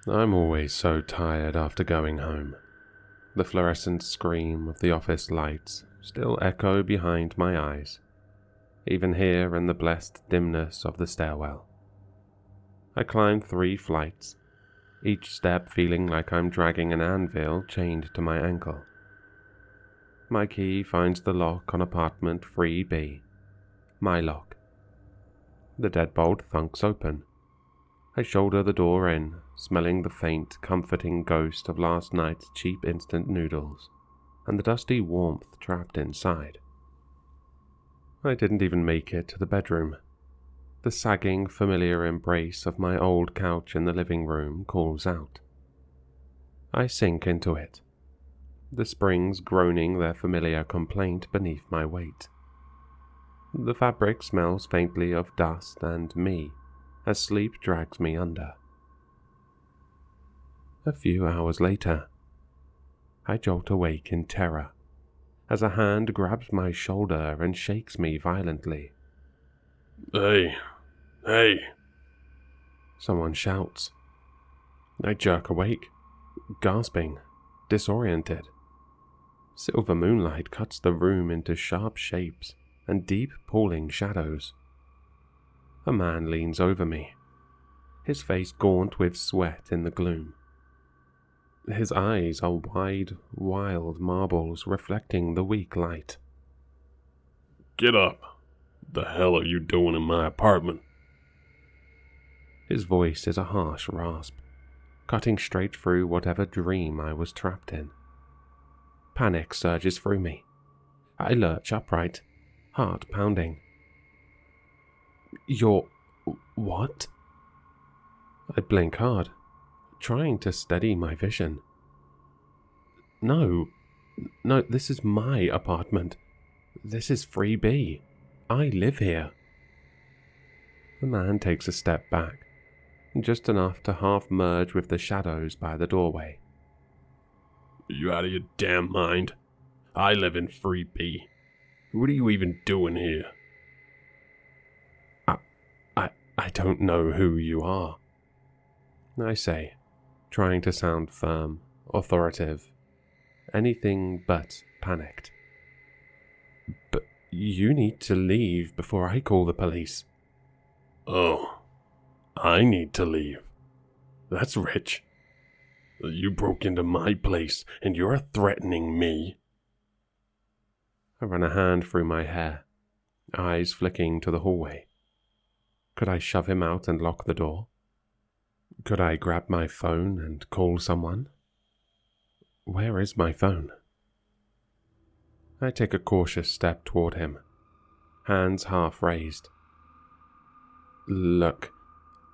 I'm always so tired after going home. The fluorescent scream of the office lights still echo behind my eyes, even here in the blessed dimness of the stairwell. I climb 3 flights, each step feeling like I'm dragging an anvil chained to my ankle. My key finds the lock on apartment 3B, my lock. The deadbolt thunks open. I shoulder the door in, smelling the faint, comforting ghost of last night's cheap instant noodles and the dusty warmth trapped inside. I didn't even make it to the bedroom. The sagging, familiar embrace of my old couch in the living room calls out. I sink into it, the springs groaning their familiar complaint beneath my weight. The fabric smells faintly of dust and me as sleep drags me under. A few hours later, I jolt awake in terror as a hand grabs my shoulder and shakes me violently. Hey! Hey! Someone shouts. I jerk awake, gasping, disoriented. Silver moonlight cuts the room into sharp shapes and deep pooling shadows. A man leans over me, his face gaunt with sweat in the gloom. His eyes are wide, wild marbles reflecting the weak light. Get up! The hell are you doing in my apartment? His voice is a harsh rasp, cutting straight through whatever dream I was trapped in. Panic surges through me. I lurch upright, heart pounding. You're... what? I blink hard, trying to steady my vision. No, this is my apartment. This is 3B. I live here. The man takes a step back, just enough to half merge with the shadows by the doorway. You out of your damn mind? I live in 3B. What are you even doing here? I don't know who you are, I say, trying to sound firm, authoritative, anything but panicked. But you need to leave before I call the police. Oh, I need to leave. That's rich. You broke into my place and you're threatening me. I run a hand through my hair, eyes flicking to the hallway. Could I shove him out and lock the door? Could I grab my phone and call someone? Where is my phone? I take a cautious step toward him, hands half raised. Look,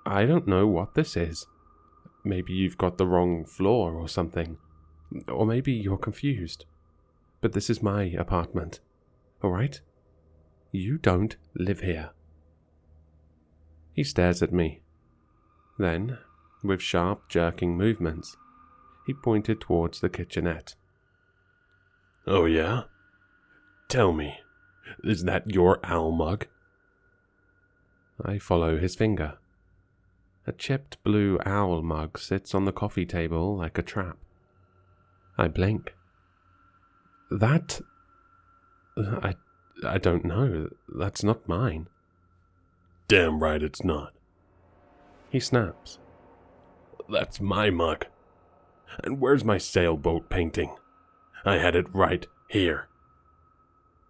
I don't know what this is. Maybe you've got the wrong floor or something. Or maybe you're confused. But this is my apartment, alright? You don't live here. He stares at me. Then, with sharp, jerking movements, he pointed towards the kitchenette. Oh yeah? Tell me, is that your owl mug? I follow his finger. A chipped blue owl mug sits on the coffee table like a trap. I blink. That... I don't know. That's not mine. Damn right it's not. He snaps. That's my mug. And where's my sailboat painting? I had it right here.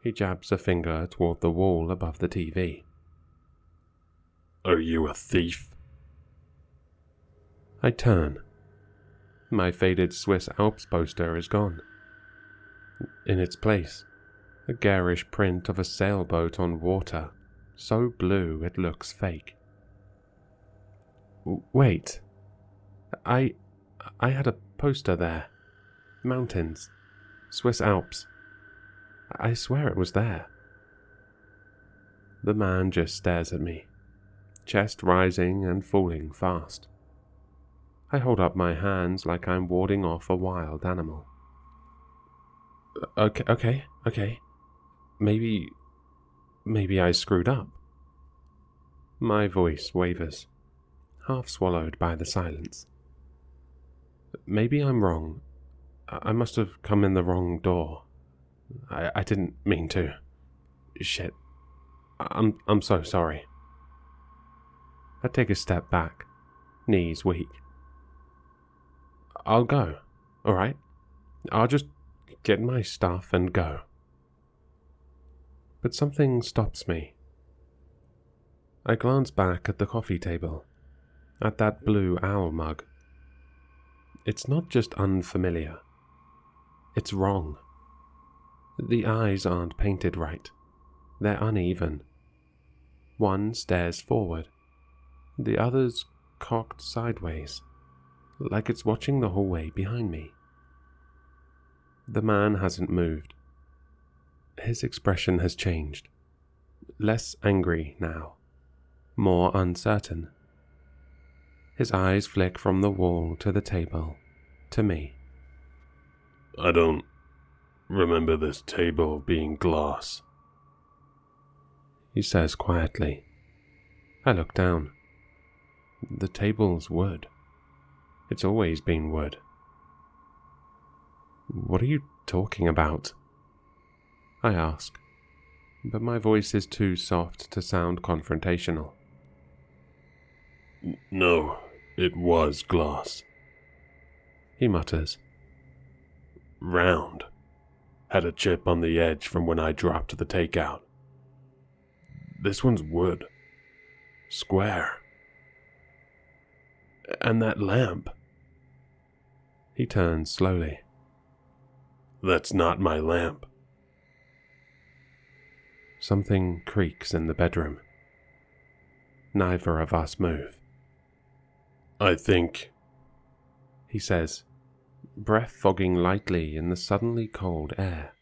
He jabs a finger toward the wall above the TV. Are you a thief? I turn. My faded Swiss Alps poster is gone. In its place, a garish print of a sailboat on water, so blue it looks fake. Wait. I had a poster there. Mountains. Swiss Alps. I swear it was there. The man just stares at me, chest rising and falling fast. I hold up my hands like I'm warding off a wild animal. Okay. Maybe I screwed up. My voice wavers, half swallowed by the silence. Maybe I'm wrong. I must have come in the wrong door. I didn't mean to. Shit. I'm so sorry. I take a step back, knees weak. I'll go, alright? I'll just get my stuff and go. But something stops me. I glance back at the coffee table, at that blue owl mug. It's not just unfamiliar. It's wrong. The eyes aren't painted right. They're uneven. One stares forward. The other's cocked sideways, like it's watching the hallway behind me. The man hasn't moved. His expression has changed. Less angry now. More uncertain. His eyes flick from the wall to the table, to me. I don't remember this table being glass, He says quietly. I look down. The table's wood. It's always been wood. What are you talking about? I ask, but my voice is too soft to sound confrontational. No, it was glass. He mutters. Round. Had a chip on the edge from when I dropped the takeout. This one's wood. Square. And that lamp. He turns slowly. That's not my lamp. Something creaks in the bedroom. Neither of us move. I think, He says, breath fogging lightly in the suddenly cold air.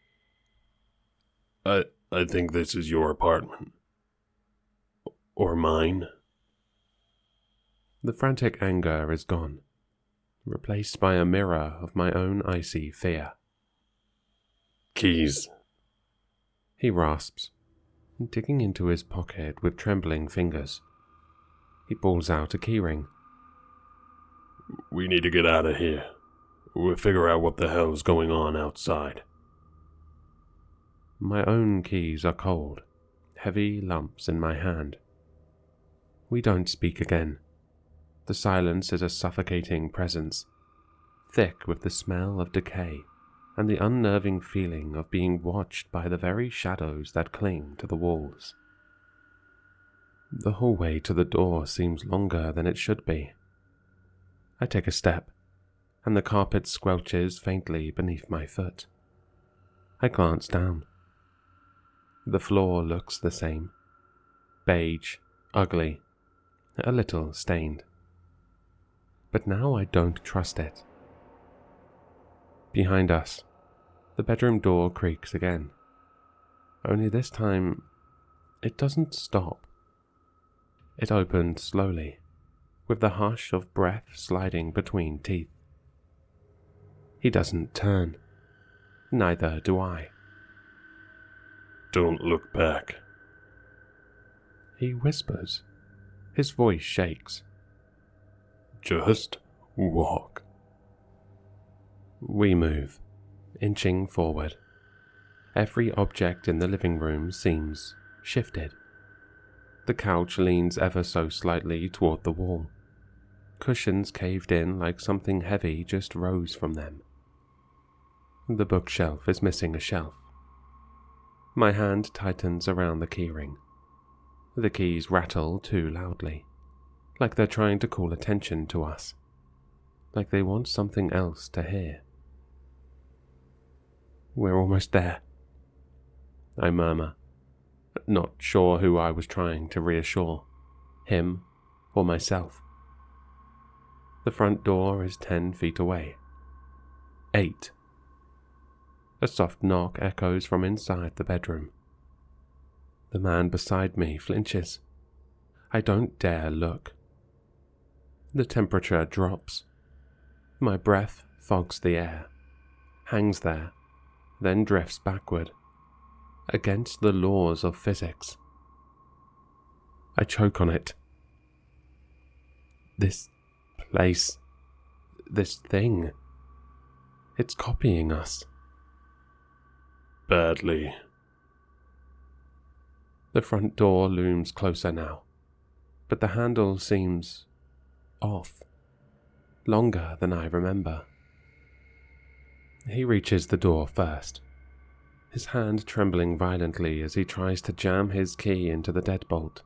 I think this is your apartment. Or mine. The frantic anger is gone, replaced by a mirror of my own icy fear. Keys. He rasps, digging into his pocket with trembling fingers. He pulls out a keyring. We need to get out of here. We'll figure out what the hell's going on outside. My own keys are cold, heavy lumps in my hand. We don't speak again. The silence is a suffocating presence, thick with the smell of decay and the unnerving feeling of being watched by the very shadows that cling to the walls. The hallway to the door seems longer than it should be. I take a step, and the carpet squelches faintly beneath my foot. I glance down. The floor looks the same. Beige, ugly, a little stained. But now I don't trust it. Behind us, the bedroom door creaks again. Only this time, it doesn't stop. It opened slowly, with the hush of breath sliding between teeth. He doesn't turn. Neither do I. Don't look back. He whispers. His voice shakes. Just walk. We move, inching forward. Every object in the living room seems shifted. The couch leans ever so slightly toward the wall. Cushions caved in like something heavy just rose from them. The bookshelf is missing a shelf. My hand tightens around the keyring. The keys rattle too loudly, like they're trying to call attention to us, like they want something else to hear. We're almost there, I murmur, not sure who I was trying to reassure, him or myself. The front door is 10 feet away. 8. A soft knock echoes from inside the bedroom. The man beside me flinches. I don't dare look. The temperature drops. My breath fogs the air, hangs there, then drifts backward, against the laws of physics. I choke on it. This place, This thing. It's copying us. Badly. The front door looms closer now, but the handle seems off. Longer than I remember. He reaches the door first, his hand trembling violently as he tries to jam his key into the deadbolt.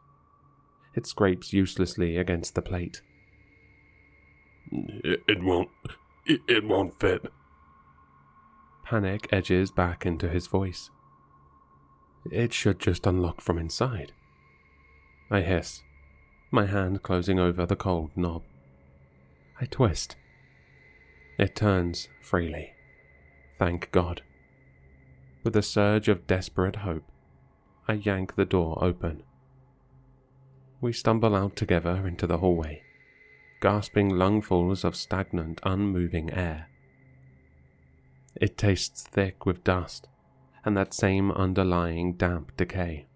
It scrapes uselessly against the plate. It won't fit. Panic edges back into his voice. It should just unlock from inside. I hiss, my hand closing over the cold knob. I twist. It turns freely. Thank God. With a surge of desperate hope, I yank the door open. We stumble out together into the hallway, gasping lungfuls of stagnant, unmoving air. It tastes thick with dust and that same underlying damp decay.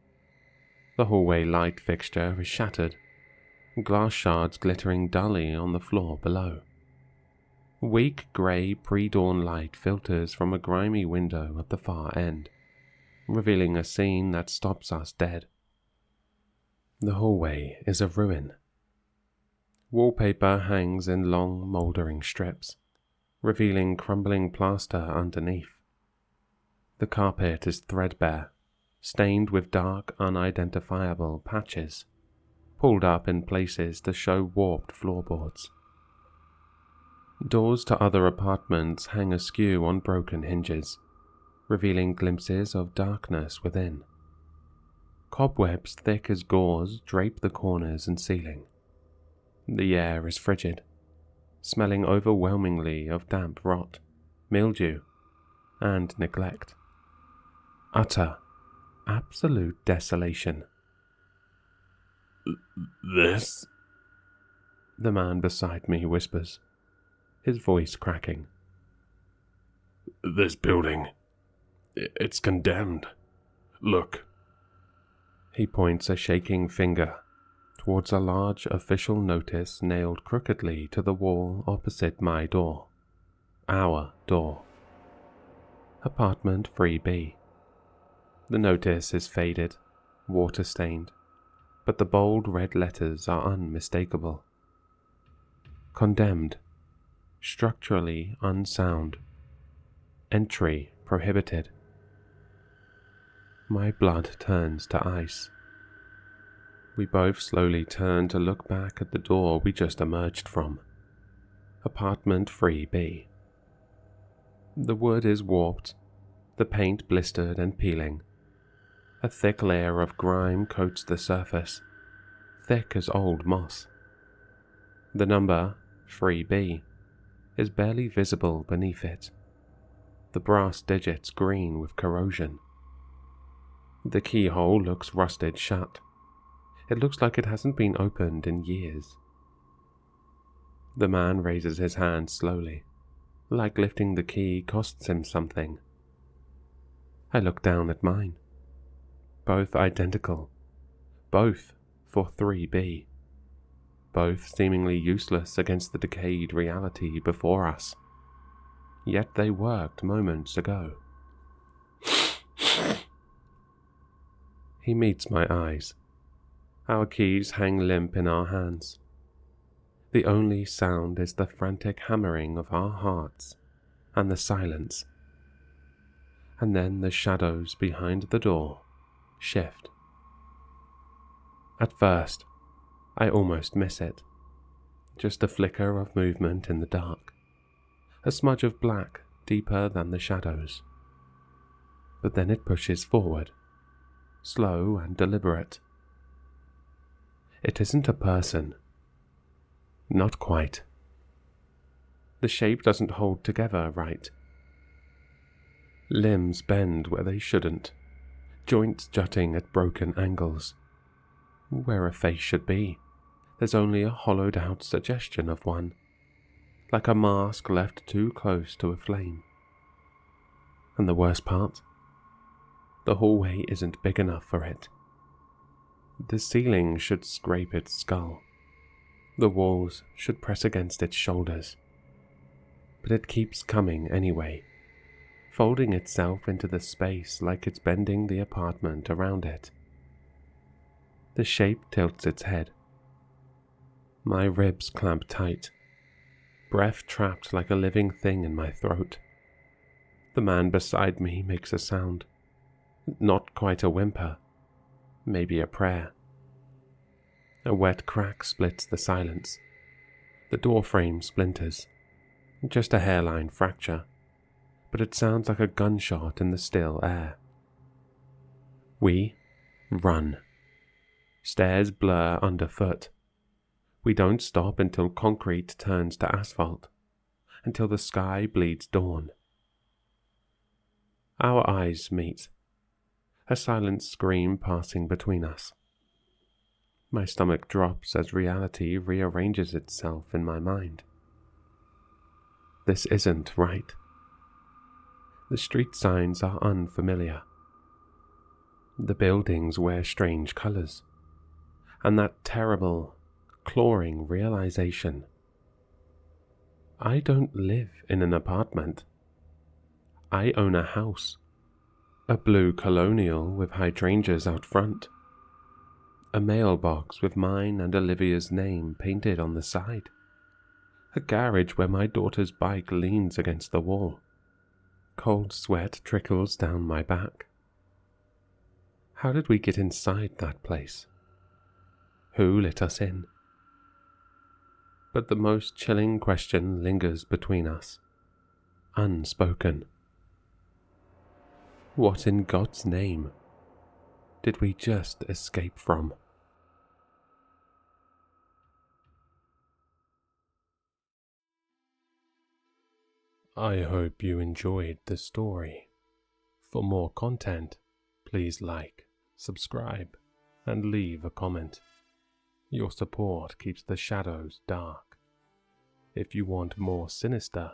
The hallway light fixture is shattered, glass shards glittering dully on the floor below. Weak grey pre-dawn light filters from a grimy window at the far end, revealing a scene that stops us dead. The hallway is a ruin. Wallpaper hangs in long, mouldering strips, revealing crumbling plaster underneath. The carpet is threadbare, stained with dark, unidentifiable patches, pulled up in places to show warped floorboards. Doors to other apartments hang askew on broken hinges, revealing glimpses of darkness within. Cobwebs thick as gauze drape the corners and ceiling. The air is frigid, smelling overwhelmingly of damp rot, mildew, and neglect. Utter, absolute desolation. This? The man beside me whispers, his voice cracking. This building. It's condemned. Look. He points a shaking finger towards a large official notice nailed crookedly to the wall opposite my door. Our door. Apartment 3B. The notice is faded, water-stained, but the bold red letters are unmistakable. Condemned. Structurally unsound. Entry prohibited. My blood turns to ice. We both slowly turn to look back at the door we just emerged from. Apartment 3B. The wood is warped, the paint blistered and peeling. A thick layer of grime coats the surface, thick as old moss. The number, 3B, is barely visible beneath it, the brass digits green with corrosion. The keyhole looks rusted shut. It looks like it hasn't been opened in years. The man raises his hand slowly, like lifting the key costs him something. I look down at mine. Both identical. Both for 3B. Both seemingly useless against the decayed reality before us. Yet they worked moments ago. He meets my eyes. Our keys hang limp in our hands. The only sound is the frantic hammering of our hearts and the silence. And then the shadows behind the door shift. At first, I almost miss it. Just a flicker of movement in the dark. A smudge of black deeper than the shadows. But then it pushes forward, slow and deliberate. It isn't a person. Not quite. The shape doesn't hold together right. Limbs bend where they shouldn't, joints jutting at broken angles. Where a face should be, there's only a hollowed-out suggestion of one, like a mask left too close to a flame. And the worst part? The hallway isn't big enough for it. The ceiling should scrape its skull. The walls should press against its shoulders. but it keeps coming anyway, folding itself into the space like it's bending the apartment around it. The shape tilts its head. My ribs clamp tight, breath trapped like a living thing in my throat. The man beside me makes a sound. Not quite a whimper, maybe a prayer. A wet crack splits the silence. The door frame splinters. Just a hairline fracture, but it sounds like a gunshot in the still air. We run. Stairs blur underfoot. We don't stop until concrete turns to asphalt, until the sky bleeds dawn. Our eyes meet, a silent scream passing between us. My stomach drops as reality rearranges itself in my mind. This isn't right. The street signs are unfamiliar. The buildings wear strange colors, and that terrible, clawing realization. I don't live in an apartment. I own a house, a blue colonial with hydrangeas out front, a mailbox with mine and Olivia's name painted on the side, a garage where my daughter's bike leans against the wall. Cold sweat trickles down my back. How did we get inside that place? Who let us in? But the most chilling question lingers between us, unspoken. What in God's name did we just escape from? I hope you enjoyed the story. For more content, please like, subscribe, and leave a comment. Your support keeps the shadows dark. If you want more Sinister,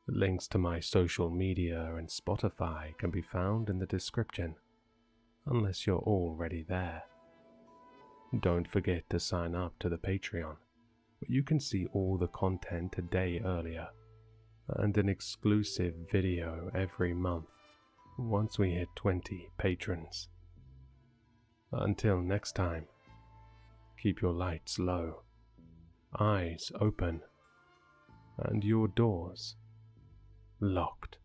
links to my social media and Spotify can be found in the description, unless you're already there. Don't forget to sign up to the Patreon, where you can see all the content a day earlier, and an exclusive video every month once we hit 20 patrons. Until next time, keep your lights low, eyes open, and your doors locked.